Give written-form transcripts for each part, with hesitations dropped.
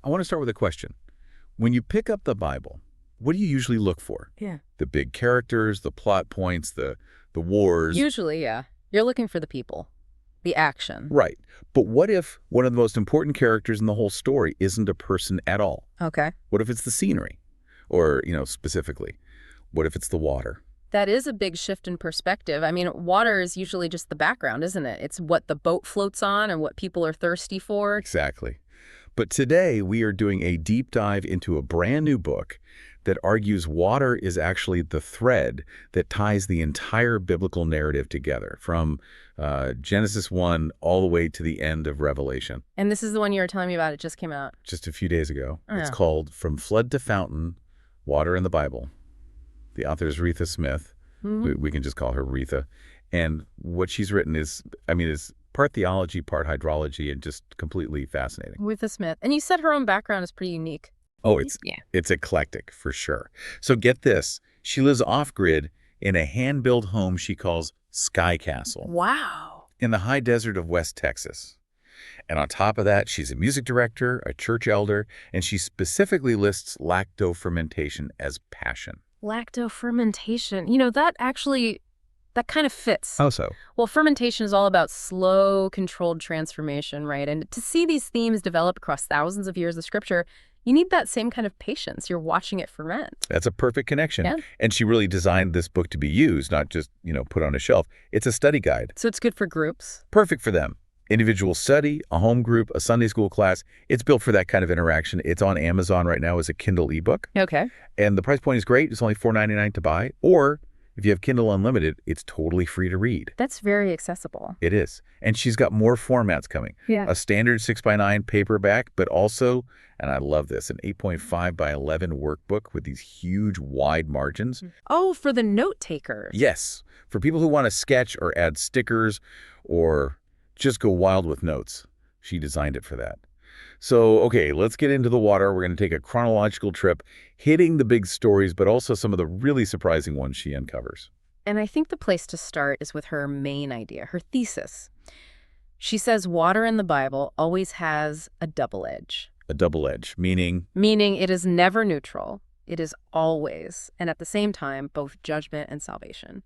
I want to start with a question. When you pick up the Bible, what do you usually look for? Yeah. The big characters, the plot points, the wars? Usually, yeah. You're looking for the people, the action. Right. But what if one of the most important characters in the whole story isn't a person at all? Okay. What if it's the scenery? Or, specifically, what if it's the water? That is a big shift in perspective. I mean, water is usually just the background, isn't it? It's what the boat floats on and what people are thirsty for. Exactly. But today we are doing a deep dive into a brand new book that argues water is actually the thread that ties the entire biblical narrative together, from Genesis 1 all the way to the end of Revelation. And this is the one you were telling me about. It just came out. Just a few days ago. Oh, It's yeah. called From Flood to Fountain, Water in the Bible. The author is Wretha Smith. Mhm. We can just call her Wretha. And what she's written is part theology, part hydrology, and just completely fascinating. Wretha Smith. And you said her own background is pretty unique. Oh, Yeah. it's eclectic for sure. So get this. She lives off-grid in a hand-built home she calls Sky Castle Wow. in the high desert of West Texas. And on top of that, she's a music director, a church elder, and she specifically lists lacto-fermentation as passion. Lacto-fermentation. That kind of fits. How so? Well, fermentation is all about slow, controlled transformation, right? And to see these themes develop across thousands of years of scripture, you need that same kind of patience. You're watching it ferment. That's a perfect connection. Yeah. And she really designed this book to be used, not just, put on a shelf. It's a study guide. So it's good for groups. Perfect for them. Individual study, a home group, a Sunday school class. It's built for that kind of interaction. It's on Amazon right now as a Kindle ebook. Okay. And the price point is great. It's only $4.99 to buy. Or if you have Kindle Unlimited, it's totally free to read. That's very accessible. It is. And she's got more formats coming. Yeah. A standard 6x9 paperback, but also, and I love this, an 8.5 by 11 workbook with these huge, wide margins. Oh, for the note takers. Yes. For people who want to sketch or add stickers or just go wild with notes. She designed it for that. So, okay, let's get into the water. We're going to take a chronological trip, hitting the big stories, but also some of the really surprising ones she uncovers. And I think the place to start is with her main idea, her thesis. She says water in the Bible always has a double edge. A double edge, meaning? Meaning it is never neutral. It is always, and at the same time, both judgment and salvation.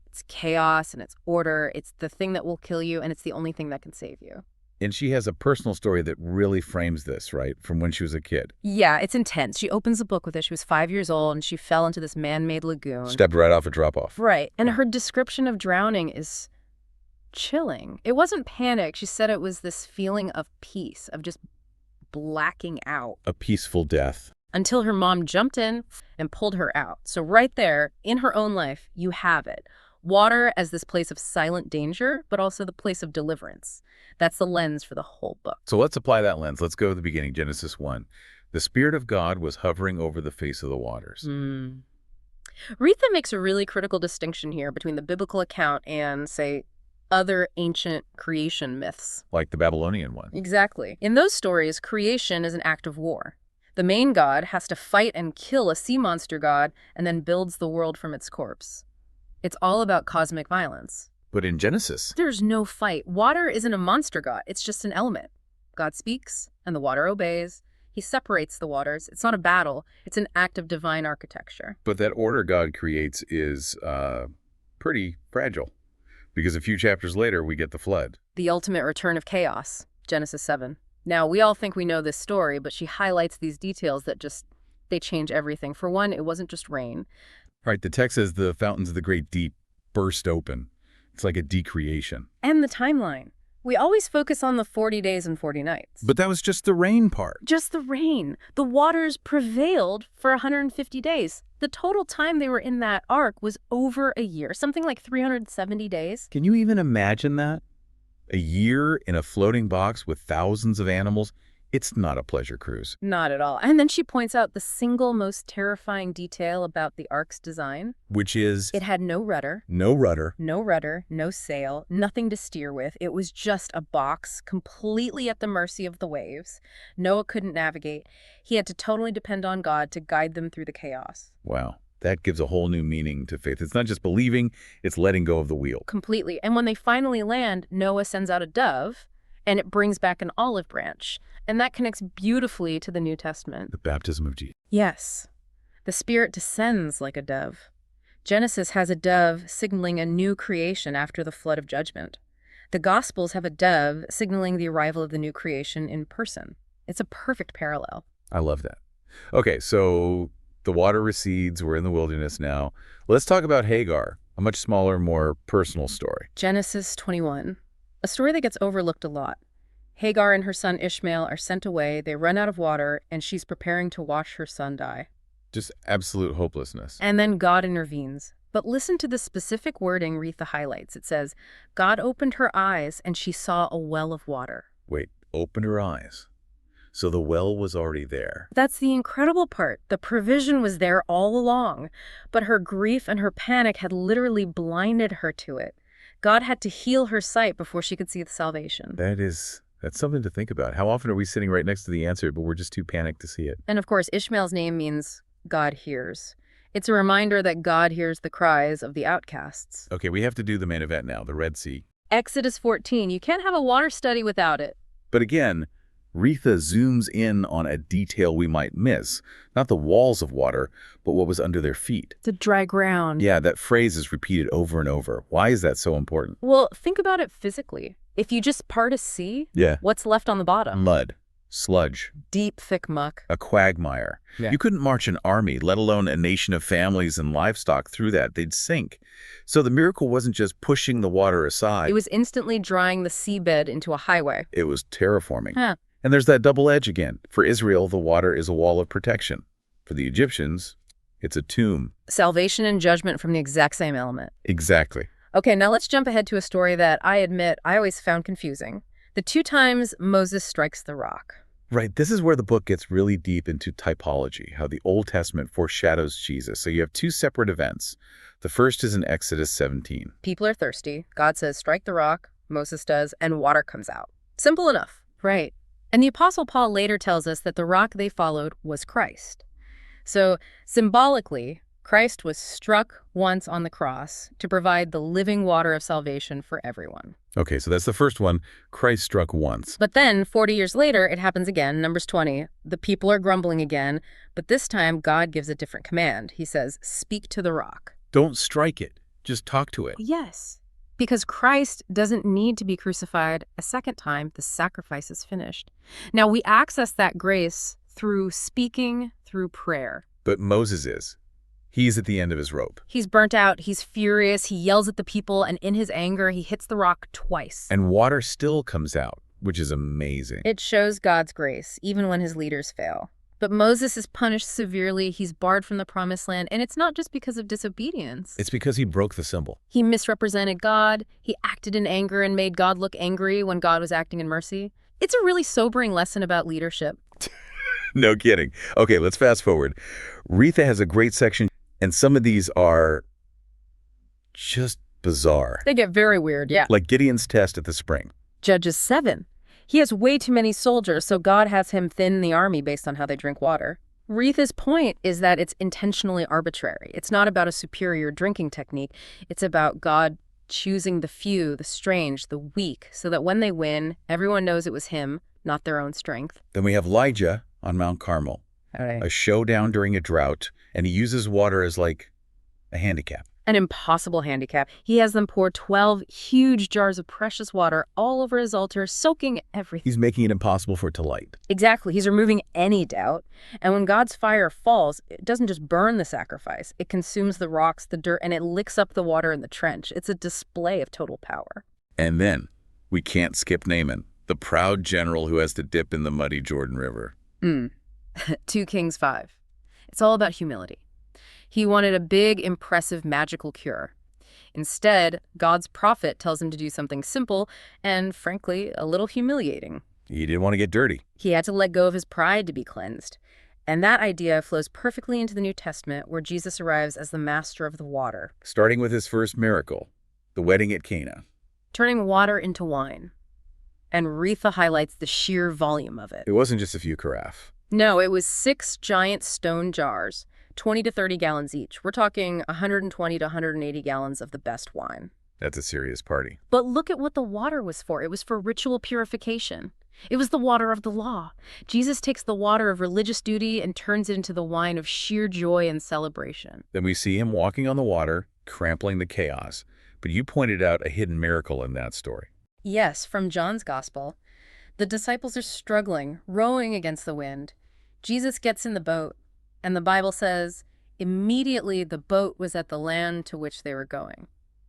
It's chaos and it's order. It's the thing that will kill you, and it's the only thing that can save you. And she has a personal story that really frames this, right, from when she was a kid. Yeah, it's intense. She opens the book with it. She was 5 years old, and she fell into this man-made lagoon. Stepped right off a drop-off. Right. And her description of drowning is chilling. It wasn't panic. She said it was this feeling of peace, of just blacking out. A peaceful death. Until her mom jumped in and pulled her out. So right there, in her own life, you have it. Water as this place of silent danger, but also the place of deliverance. That's the lens for the whole book. So let's apply that lens. Let's go to the beginning, Genesis 1. The Spirit of God was hovering over the face of the waters. Wretha makes a really critical distinction here between the biblical account and, say, other ancient creation myths. Like the Babylonian one. Exactly. In those stories, creation is an act of war. The main god has to fight and kill a sea monster god and then builds the world from its corpse. It's all about cosmic violence. But in Genesis, There's no fight. Water isn't a monster god. It's just an element. God speaks, and the water obeys. He separates the waters. It's not a battle. It's an act of divine architecture. but that order God creates is pretty fragile. Because a few chapters later, we get the flood. The ultimate return of chaos, Genesis 7. Now, we all think we know this story, but she highlights these details that they change everything. For one, it wasn't just rain. Right, the text says the fountains of the great deep burst open. It's like a decreation. And the timeline. We always focus on the 40 days and 40 nights. But that was just the rain part. Just the rain. The waters prevailed for 150 days. The total time they were in that ark was over a year, something like 370 days. Can you even imagine that? A year in a floating box with thousands of animals? It's not a pleasure cruise. Not at all. And then she points out the single most terrifying detail about the ark's design. Which is? It had no rudder. No rudder. No rudder, no sail, nothing to steer with. It was just a box completely at the mercy of the waves. Noah couldn't navigate. He had to totally depend on God to guide them through the chaos. Wow. That gives a whole new meaning to faith. It's not just believing, it's letting go of the wheel. Completely. And when they finally land, Noah sends out a dove, and it brings back an olive branch. And that connects beautifully to the New Testament. The baptism of Jesus. Yes. The Spirit descends like a dove. Genesis has a dove signaling a new creation after the flood of judgment. The Gospels have a dove signaling the arrival of the new creation in person. It's a perfect parallel. I love that. Okay, so the water recedes. We're in the wilderness now. Let's talk about Hagar, a much smaller, more personal story. Genesis 21, a story that gets overlooked a lot. Hagar and her son Ishmael are sent away, they run out of water, and she's preparing to watch her son die. Just absolute hopelessness. And then God intervenes. But listen to the specific wording Wretha highlights. It says, God opened her eyes, and she saw a well of water. Wait, opened her eyes. So the well was already there. That's the incredible part. The provision was there all along, but her grief and her panic had literally blinded her to it. God had to heal her sight before she could see the salvation. That's something to think about. How often are we sitting right next to the answer, but we're just too panicked to see it? And of course, Ishmael's name means God hears. It's a reminder that God hears the cries of the outcasts. Okay, we have to do the main event now, the Red Sea. Exodus 14. You can't have a water study without it. But again, Wretha zooms in on a detail we might miss. Not the walls of water, but what was under their feet. The dry ground. Yeah, that phrase is repeated over and over. Why is that so important? Well, think about it physically. If you just part a sea, what's left on the bottom? Mud, sludge, deep, thick muck. a quagmire. Yeah. You couldn't march an army, let alone a nation of families and livestock through that. They'd sink. So the miracle wasn't just pushing the water aside. It was instantly drying the seabed into a highway. It was terraforming. Huh. And there's that double edge again. For Israel, the water is a wall of protection. For the Egyptians, it's a tomb. Salvation and judgment from the exact same element. Exactly. Okay, now let's jump ahead to a story that I admit I always found confusing. The 2 times Moses strikes the rock. Right. This is where the book gets really deep into typology, how the Old Testament foreshadows Jesus. So you have 2 separate events. The first is in Exodus 17. People are thirsty. God says, strike the rock. Moses does, and water comes out. Simple enough. Right. And the Apostle Paul later tells us that the rock they followed was Christ. So symbolically, Christ was struck once on the cross to provide the living water of salvation for everyone. Okay, so that's the first one. Christ struck once. But then 40 years later, it happens again, Numbers 20. The people are grumbling again, but this time God gives a different command. He says, speak to the rock. Don't strike it. Just talk to it. Yes, because Christ doesn't need to be crucified a second time. The sacrifice is finished. Now, we access that grace through speaking, through prayer. But Moses is. He's at the end of his rope. He's burnt out. He's furious. He yells at the people, and in his anger, he hits the rock twice. And water still comes out, which is amazing. It shows God's grace, even when his leaders fail. But Moses is punished severely. He's barred from the promised land, and it's not just because of disobedience. It's because he broke the symbol. He misrepresented God. He acted in anger and made God look angry when God was acting in mercy. It's a really sobering lesson about leadership. No kidding. Okay, let's fast forward. Wretha has a great section, and some of these are just bizarre. They get very weird, yeah. Like Gideon's test at the spring. Judges 7. He has way too many soldiers, so God has him thin the army based on how they drink water. Wretha's point is that it's intentionally arbitrary. It's not about a superior drinking technique. It's about God choosing the few, the strange, the weak, so that when they win, everyone knows it was him, not their own strength. Then we have Elijah on Mount Carmel. A showdown during a drought, and he uses water as like a handicap. An impossible handicap. He has them pour 12 huge jars of precious water all over his altar, soaking everything. He's making it impossible for it to light. Exactly. He's removing any doubt. And when God's fire falls, it doesn't just burn the sacrifice. It consumes the rocks, the dirt, and it licks up the water in the trench. It's a display of total power. And then we can't skip Naaman, the proud general who has to dip in the muddy Jordan River. 2 Kings 5. It's all about humility. He wanted a big, impressive, magical cure. Instead, God's prophet tells him to do something simple and, frankly, a little humiliating. He didn't want to get dirty. He had to let go of his pride to be cleansed. And that idea flows perfectly into the New Testament, where Jesus arrives as the master of the water. Starting with his first miracle, the wedding at Cana. Turning water into wine. And Wretha highlights the sheer volume of it. It wasn't just a few carafe. No, it was 6 giant stone jars, 20 to 30 gallons each. We're talking 120 to 180 gallons of the best wine. That's a serious party. But look at what the water was for. It was for ritual purification. It was the water of the law. Jesus takes the water of religious duty and turns it into the wine of sheer joy and celebration. Then we see him walking on the water, trampling the chaos. But you pointed out a hidden miracle in that story. Yes, from John's Gospel. The disciples are struggling, rowing against the wind. Jesus gets in the boat, and the Bible says, immediately the boat was at the land to which they were going.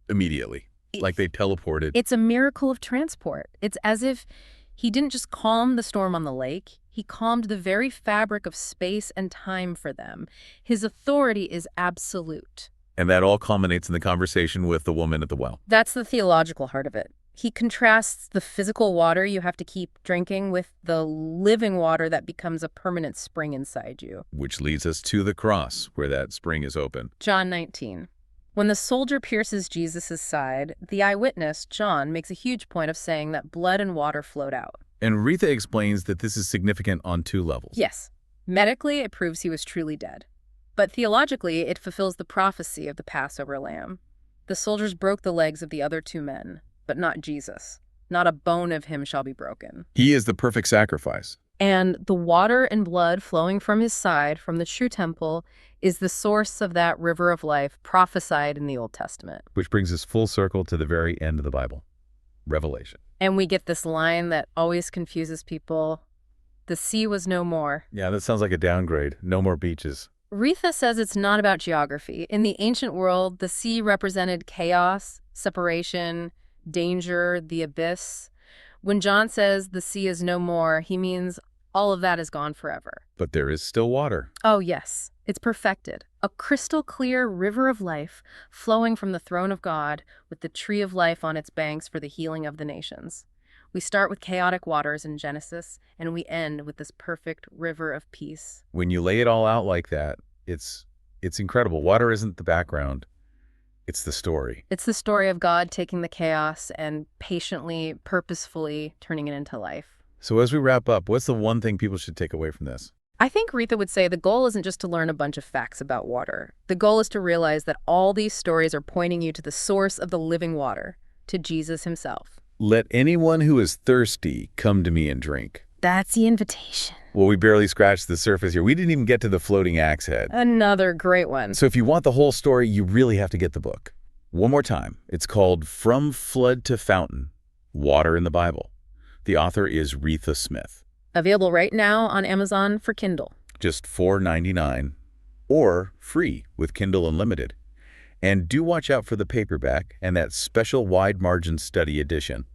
Immediately. Like they teleported. It's a miracle of transport. It's as if he didn't just calm the storm on the lake, he calmed the very fabric of space and time for them. His authority is absolute. And that all culminates in the conversation with the woman at the well. That's the theological heart of it. He contrasts the physical water you have to keep drinking with the living water that becomes a permanent spring inside you. Which leads us to the cross, where that spring is open. John 19. When the soldier pierces Jesus' side, the eyewitness, John, makes a huge point of saying that blood and water flowed out. And Wretha explains that this is significant on two levels. Yes. Medically, it proves he was truly dead. But theologically, it fulfills the prophecy of the Passover lamb. The soldiers broke the legs of the other two men, but not Jesus. Not a bone of him shall be broken. He is the perfect sacrifice. And the water and blood flowing from his side, from the true temple, is the source of that river of life prophesied in the Old Testament. Which brings us full circle to the very end of the Bible. Revelation. And we get this line that always confuses people. The sea was no more. Yeah, that sounds like a downgrade. No more beaches. Wretha says it's not about geography. In the ancient world, the sea represented chaos, separation, danger, the abyss. When John says the sea is no more, he means all of that is gone forever. But there is still water. Oh, yes. It's perfected. A crystal clear river of life flowing from the throne of God with the tree of life on its banks for the healing of the nations. We start with chaotic waters in Genesis, and we end with this perfect river of peace. When you lay it all out like that, it's incredible. Water isn't the background. It's the story. It's the story of God taking the chaos and patiently, purposefully turning it into life. So as we wrap up, what's the one thing people should take away from this? I think Wretha would say the goal isn't just to learn a bunch of facts about water. The goal is to realize that all these stories are pointing you to the source of the living water, to Jesus himself. Let anyone who is thirsty come to me and drink. That's the invitation. Well, we barely scratched the surface here. We didn't even get to the floating axe head. Another great one. So if you want the whole story, you really have to get the book. One more time. It's called From Flood to Fountain, Water in the Bible. The author is Wretha Smith. Available right now on Amazon for Kindle. Just $4.99 or free with Kindle Unlimited. And do watch out for the paperback and that special wide margin study edition.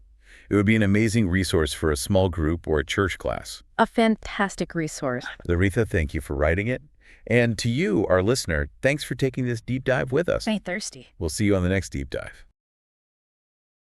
It would be an amazing resource for a small group or a church class. A fantastic resource. Wretha, thank you for writing it. And to you, our listener, thanks for taking this deep dive with us. Stay thirsty. We'll see you on the next deep dive.